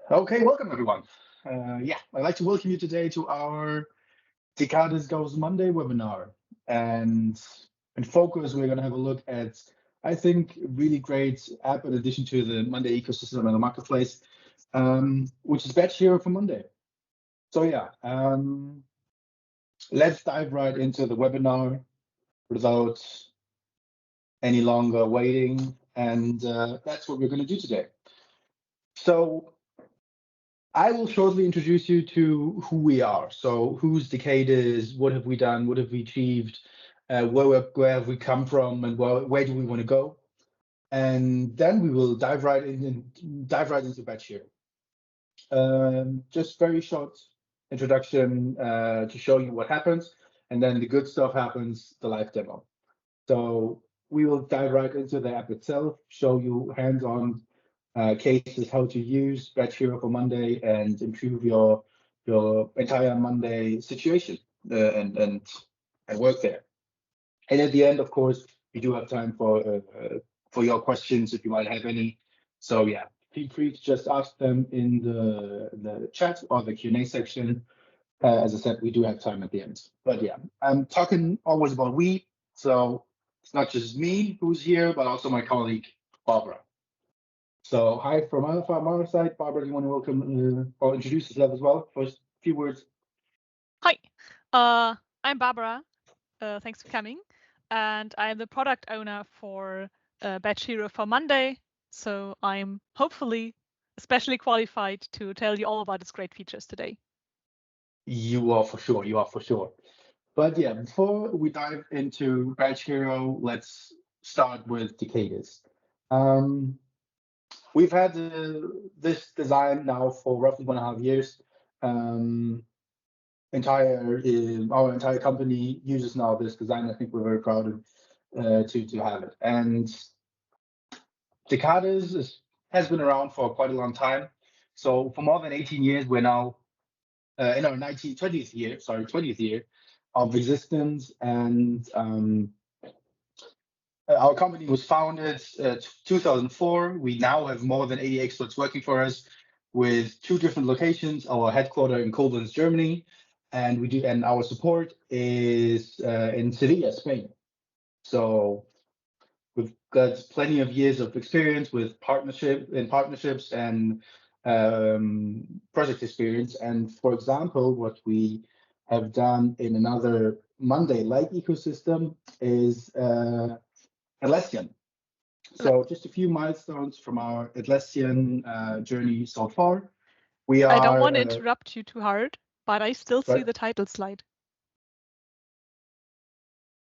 Okay, welcome everyone. I'd like to welcome you today to our Decades Goes Monday webinar. And in focus, we're going to have a look at, I think, a really great app in addition to the Monday ecosystem and the marketplace, which is Batch Hero for Monday. So let's dive right into the webinar without any longer waiting. And that's what we're going to do today. So I will shortly introduce you to who we are. So who's Decade is, what have we done, what have we achieved, where have we come from, and where do we want to go? And then we will dive right into Batch here. Just very short introduction to show you what happens, and then the good stuff happens, the live demo. So we will dive right into the app itself, show you hands-on cases how to use Batch Hero for Monday and improve your entire Monday situation and work there. And at the end, of course, we do have time for your questions if you might have any. So yeah, feel free to just ask them in the chat or the Q&A section. As I said, we do have time at the end. But yeah, I'm talking always about we. So it's not just me who's here, but also my colleague, Barbara. So hi from our side. Barbara, do you want to welcome or introduce yourself as well? First few words. Hi, I'm Barbara. Thanks for coming. And I'm the product owner for Batch Hero for Monday. So I'm hopefully especially qualified to tell you all about its great features today. You are for sure. You are for sure. But yeah, before we dive into Batch Hero, let's start with Decades. We've had this design now for roughly 1.5 years. Our entire company uses now this design. I think we're very proud of, to have it. And Decades has been around for quite a long time. So for more than 18 years, we're now in our 20th year of existence. And our company was founded 2004. We now have more than 80 experts working for us with 2 different locations, our headquarters in Koblenz, Germany, and our support is in Sevilla, Spain. So we've got plenty of years of experience with partnerships and project experience. And for example, what we have done in another Monday-like ecosystem is Atlassian. So just a few milestones from our Atlassian journey so far. I don't want to interrupt you too hard, but I still see Right. the title slide.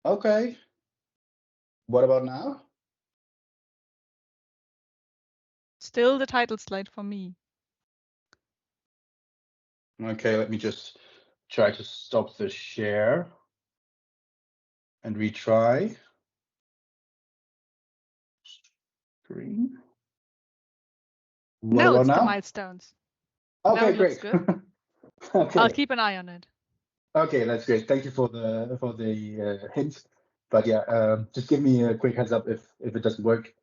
Okay. What about now? Still the title slide for me. Okay, let me just try to stop the share and retry. Screen. What No, about it's now? the milestones. Okay, now it great. looks good. Okay. I'll keep an eye on it. Okay, that's great. Thank you for the hint. But yeah, just give me a quick heads up if it doesn't work.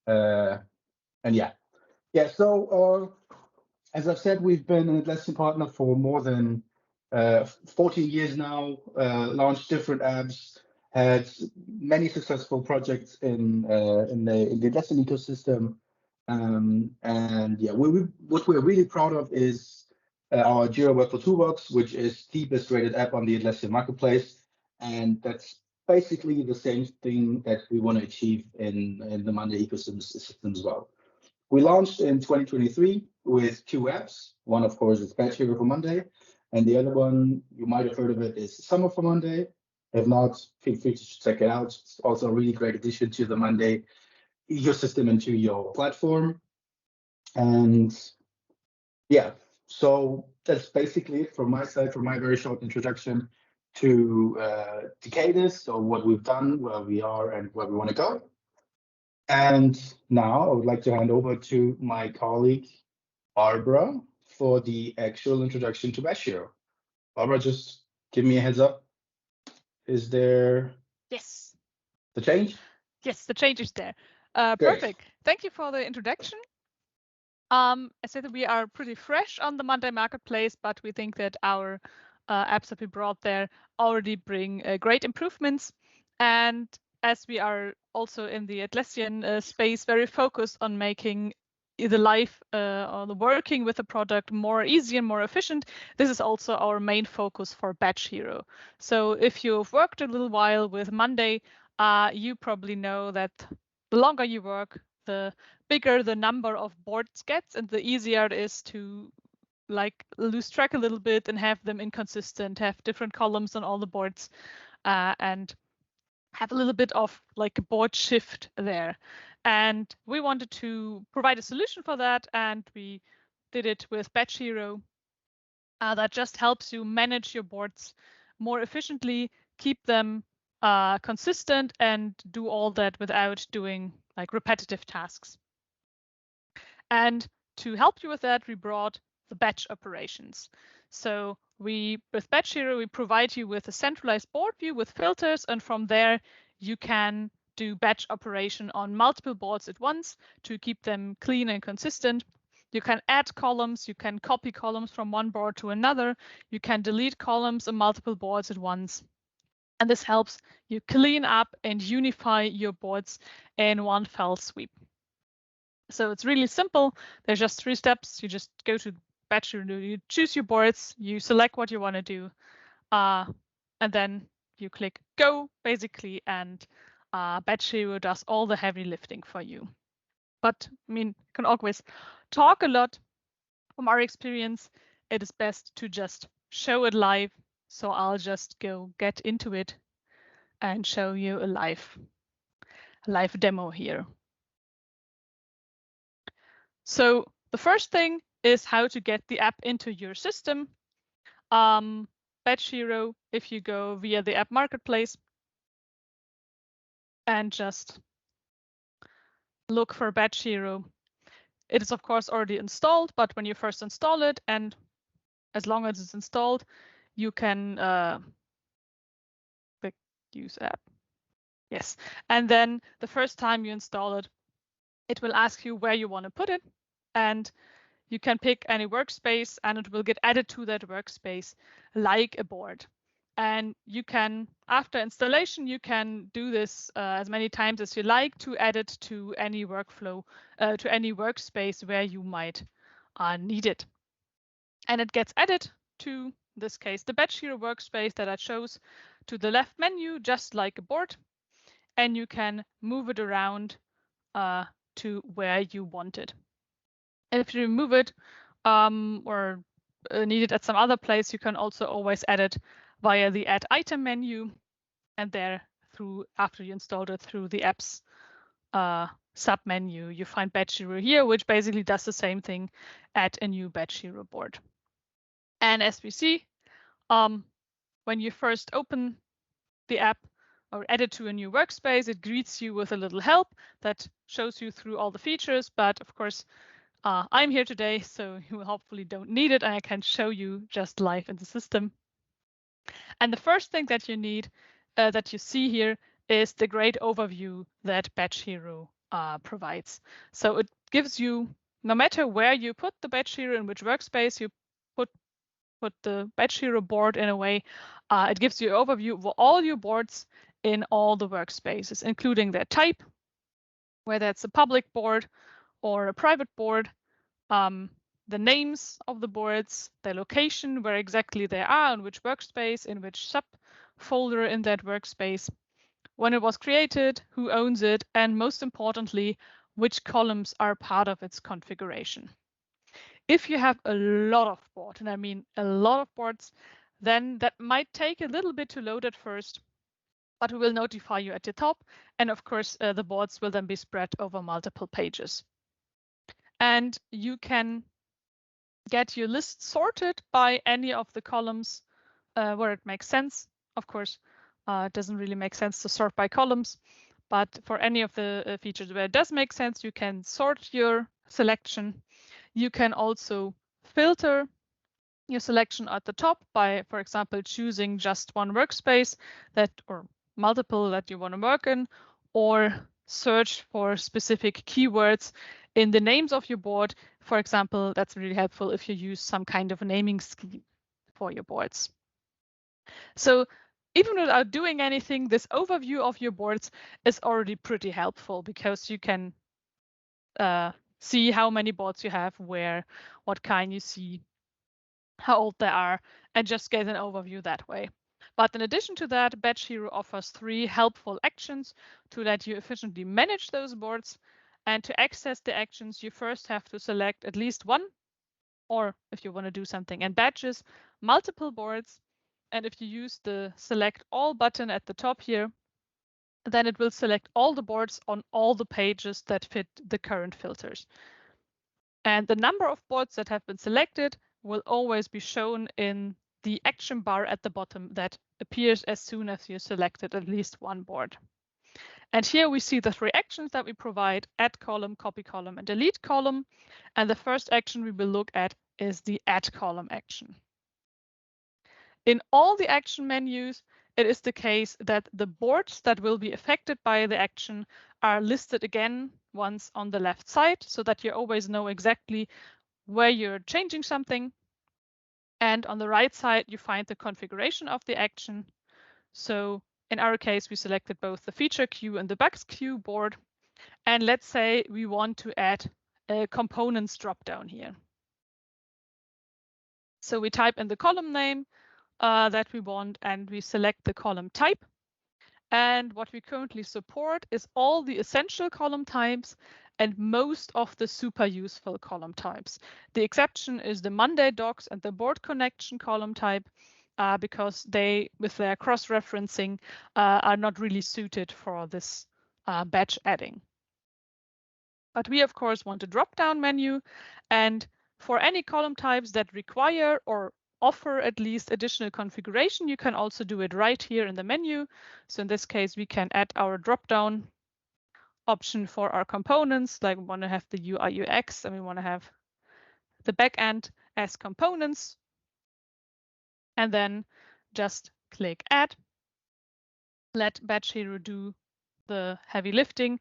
And yeah. So as I've said, we've been an Atlassian partner for more than 14 years now. Launched different apps, had many successful projects in the Atlassian ecosystem. And yeah, what we're really proud of is our Jira Workflow Toolbox, which is the best rated app on the Atlassian marketplace. And that's basically the same thing that we want to achieve in the Monday ecosystem system as well. We launched in 2023 with 2 apps. One, of course, is Batch Hero for Monday, and the other one, you might have heard of it, is Summer for Monday. If not, feel free to check it out. It's also a really great addition to the Monday ecosystem and to your platform. And yeah, so that's basically it from my side, from my very short introduction to Decades, so what we've done, where we are, and where we want to go. And now I would like to hand over to my colleague, Barbara, for the actual introduction to Batch Hero. Barbara, just give me a heads up. Is there Yes. the change? Yes, the change is there. Great. Perfect. Thank you for the introduction. I said that we are pretty fresh on the Monday marketplace, but we think that our apps that we brought there already bring great improvements. And as we are also in the Atlassian space, very focused on making the life or the working with the product more easy and more efficient, this is also our main focus for Batch Hero. So if you've worked a little while with Monday, you probably know that the longer you work, the bigger the number of boards gets, and the easier it is to like lose track a little bit and have them inconsistent, have different columns on all the boards, and have a little bit of like a board shift there. And we wanted to provide a solution for that, and we did it with Batch Hero. That just helps you manage your boards more efficiently, keep them consistent, and do all that without doing like repetitive tasks. And to help you with that, we brought the batch operations. So with Batch Hero, we provide you with a centralized board view with filters, and from there you can do batch operation on multiple boards at once to keep them clean and consistent. You can add columns, you can copy columns from one board to another, you can delete columns on multiple boards at once. And this helps you clean up and unify your boards in one fell sweep. So it's really simple. There's just 3 steps. You just go to Batch Hero, you choose your boards, you select what you want to do, and then you click go, basically, and Batch Hero does all the heavy lifting for you. But I mean, you can always talk a lot. From our experience, it is best to just show it live. So I'll just go get into it and show you a live demo here. So the first thing is how to get the app into your system. Batch Hero, if you go via the app marketplace and just look for Batch Hero, it is of course already installed, but when you first install it, and as long as it's installed, you can click use app. Yes, and then the first time you install it, it will ask you where you want to put it, and you can pick any workspace and it will get added to that workspace like a board. And you can, after installation, you can do this as many times as you like to add it to any workflow, to any workspace where you might need it. And it gets added to, in this case, the Batch Hero workspace that I chose to the left menu, just like a board. And you can move it around to where you want it. And if you remove it or need it at some other place, you can also always add it via the Add Item menu, and there through after you installed it through the apps sub menu, you find Batch Hero here, which basically does the same thing, add a new Batch Hero board. And as we see, when you first open the app or add it to a new workspace, it greets you with a little help that shows you through all the features. But of course, I'm here today, so you hopefully don't need it, and I can show you just live in the system. And the first thing that you need, that you see here, is the great overview that Batch Hero provides. So it gives you, no matter where you put the Batch Hero, in which workspace you put the Batch Hero board in a way, it gives you an overview of all your boards in all the workspaces, including their type, whether it's a public board or a private board, the names of the boards, their location, where exactly they are, in which workspace, in which subfolder in that workspace, when it was created, who owns it, and most importantly, which columns are part of its configuration. If you have a lot of boards, and I mean a lot of boards, then that might take a little bit to load at first, but we will notify you at the top. And of course, the boards will then be spread over multiple pages. And you can get your list sorted by any of the columns where it makes sense. Of course, it doesn't really make sense to sort by columns, but for any of the features where it does make sense, you can sort your selection. You can also filter your selection at the top by, for example, choosing just one workspace that or multiple that you want to work in, or search for specific keywords in the names of your board. For example, that's really helpful if you use some kind of naming scheme for your boards. So even without doing anything, this overview of your boards is already pretty helpful because you can see how many boards you have, where, what kind you see, how old they are, and just get an overview that way. But in addition to that, Batch Hero offers 3 helpful actions to let you efficiently manage those boards. And to access the actions, you first have to select at least one, or if you want to do something in batches, multiple boards. And if you use the Select All button at the top here, then it will select all the boards on all the pages that fit the current filters. And the number of boards that have been selected will always be shown in the action bar at the bottom that appears as soon as you selected at least one board. And here we see the 3 actions that we provide: add column, copy column, and delete column. And the first action we will look at is the add column action. In all the action menus, it is the case that the boards that will be affected by the action are listed again once on the left side, so that you always know exactly where you're changing something. And on the right side, you find the configuration of the action. So in our case, we selected both the feature queue and the bugs queue board. And let's say we want to add a components dropdown here. So we type in the column name that we want, and we select the column type. And what we currently support is all the essential column types and most of the super useful column types. The exception is the Monday docs and the board connection column type, because they, with their cross-referencing, are not really suited for this batch adding. But we, of course, want a drop-down menu, and for any column types that require or offer at least additional configuration, you can also do it right here in the menu. So in this case, we can add our drop-down option for our components, like we want to have the UI UX, and we want to have the backend as components. And then just click Add. Let Batch Hero do the heavy lifting.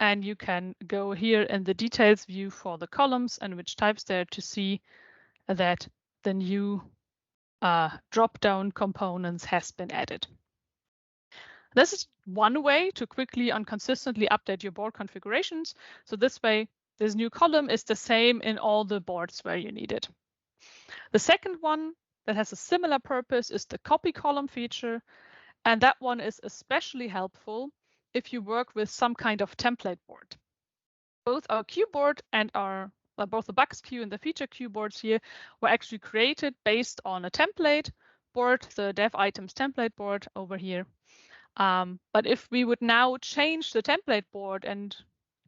And you can go here in the details view for the columns and which types there to see that the new drop-down components has been added. This is one way to quickly and consistently update your board configurations. So this way, this new column is the same in all the boards where you need it. The second one that has a similar purpose is the copy column feature. And that one is especially helpful if you work with some kind of template board. Both our queue board and both the bugs queue and the feature queue boards here were actually created based on a template board, the dev items template board over here. But if we would now change the template board and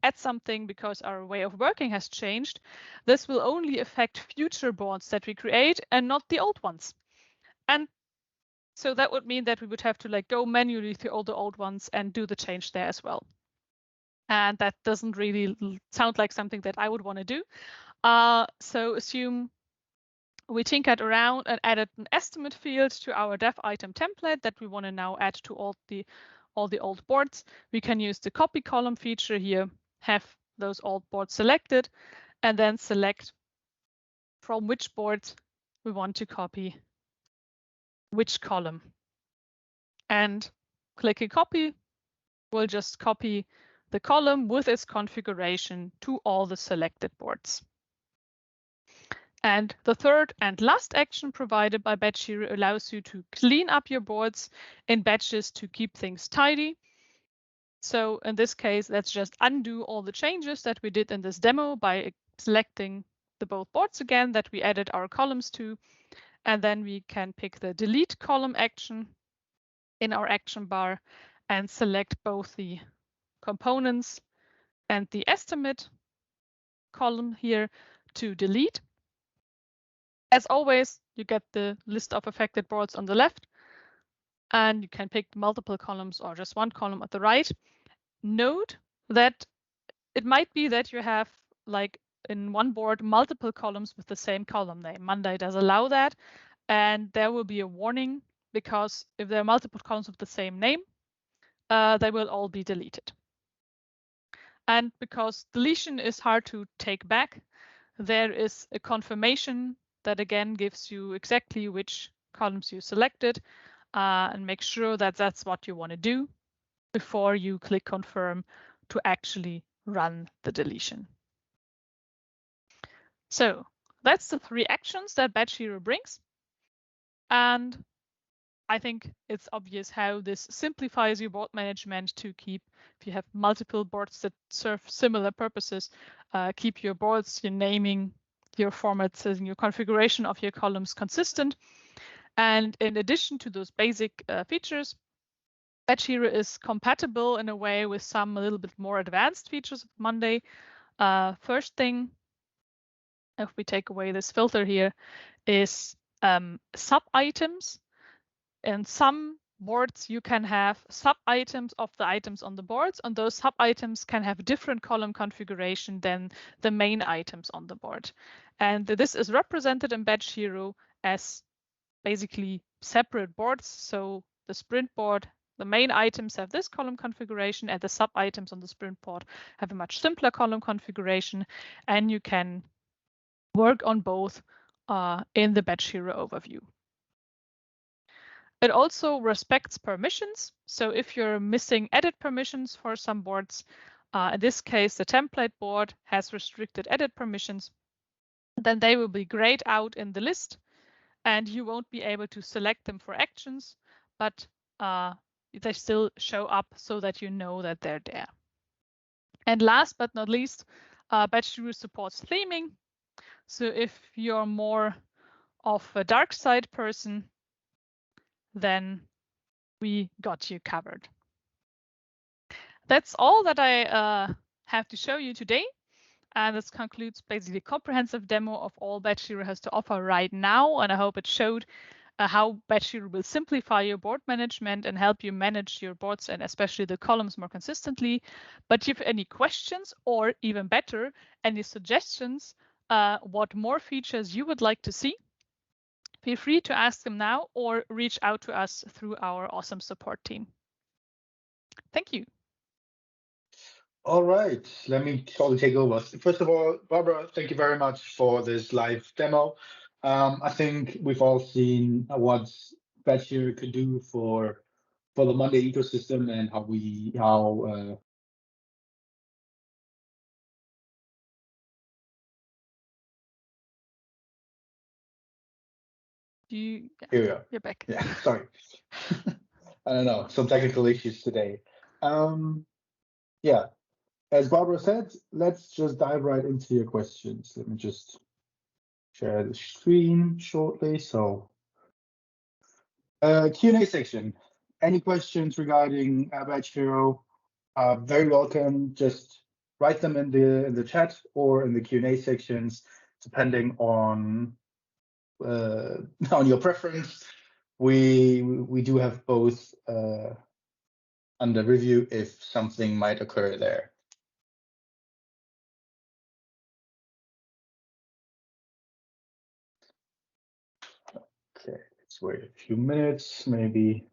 add something because our way of working has changed, this will only affect future boards that we create and not the old ones. And so that would mean that we would have to go manually through all the old ones and do the change there as well. And that doesn't really sound like something that I would want to do. So assume we tinkered around and added an estimate field to our dev item template that we want to now add to all the old boards. We can use the copy column feature here, have those old boards selected, and then select from which boards we want to copy which column. And clicking copy will just copy the column with its configuration to all the selected boards. And the third and last action provided by Batch Hero allows you to clean up your boards in batches to keep things tidy. So in this case, let's just undo all the changes that we did in this demo by selecting the both boards again that we added our columns to. And then we can pick the delete column action in our action bar and select both the components and the estimate column here to delete. As always, you get the list of affected boards on the left, and you can pick multiple columns or just one column at the right. Note that it might be that you have, like in one board, multiple columns with the same column name. Monday does allow that, and there will be a warning because if there are multiple columns with the same name, they will all be deleted. And because deletion is hard to take back, there is a confirmation that again gives you exactly which columns you selected, and make sure that that's what you want to do before you click confirm to actually run the deletion. So that's the 3 actions that Batch Hero brings. And I think it's obvious how this simplifies your board management to keep, if you have multiple boards that serve similar purposes, keep your boards, your naming, your formats, and your configuration of your columns consistent. And in addition to those basic features, Batch Hero is compatible in a way with some a little bit more advanced features of Monday. First thing, if we take away this filter here, is sub-items. In some boards, you can have sub-items of the items on the boards, and those sub-items can have different column configuration than the main items on the board. And this is represented in Batch Hero as basically separate boards. So the sprint board, the main items have this column configuration, and the sub-items on the sprint board have a much simpler column configuration, and you can work on both in the Batch Hero overview. It also respects permissions. So if you're missing edit permissions for some boards, in this case, the template board has restricted edit permissions, then they will be grayed out in the list, and you won't be able to select them for actions, but they still show up so that you know that they're there. And last but not least, Batch Hero supports theming. So if you're more of a dark side person, then we got you covered. That's all that I have to show you today. And this concludes basically a comprehensive demo of all Batch Hero has to offer right now. And I hope it showed how Batch Hero will simplify your board management and help you manage your boards and especially the columns more consistently. But if you have any questions, or even better, any suggestions, what more features you would like to see, feel free to ask them now or reach out to us through our awesome support team. Thank you. All right, let me totally take over. First of all, Barbara, thank you very much for this live demo. I think we've all seen what Batch Hero could do for the Monday ecosystem and how Here we are. You're back. Yeah, sorry. I don't know, some technical issues today. Yeah, as Barbara said, let's just dive right into your questions. Let me just share the screen shortly. So, Q&A section. Any questions regarding Batch Hero? Very welcome. Just write them in the chat or in the Q&A sections, depending on your preference. We do have both under review if something might occur there. Okay, let's wait a few minutes, maybe.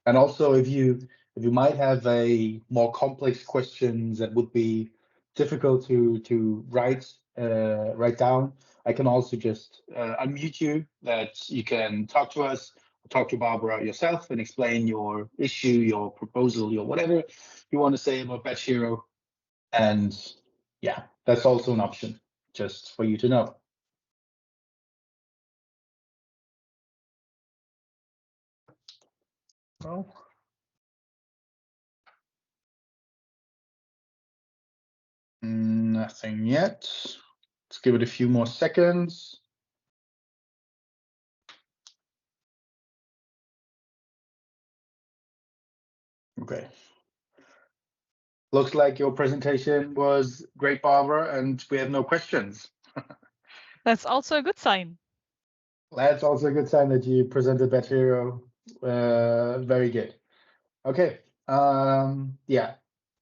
And also, if you might have a more complex questions that would be difficult to write down, I can also just unmute you, that you can talk to us, talk to Barbara yourself, and explain your issue, your proposal, your whatever you want to say about Batch Hero. And yeah, that's also an option, just for you to know. Oh. Nothing yet. Let's give it a few more seconds. Okay. Looks like your presentation was great, Barbara, and we have no questions. That's also a good sign. That's also a good sign that you presented Batch Hero very good. Okay. Yeah,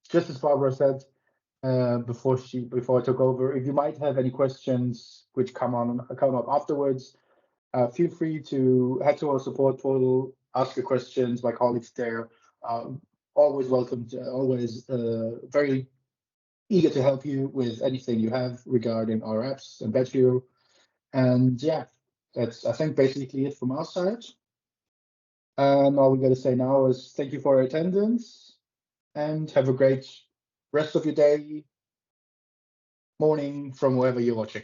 just as Barbara said before I took over, if you might have any questions which come up afterwards, feel free to head to our support portal, ask your questions. My colleagues there always welcome, always very eager to help you with anything you have regarding our apps and Batch Hero. And yeah, that's, I think, basically it from our side. All we got to say now is thank you for your attendance and have a great rest of your day, morning, from wherever you're watching.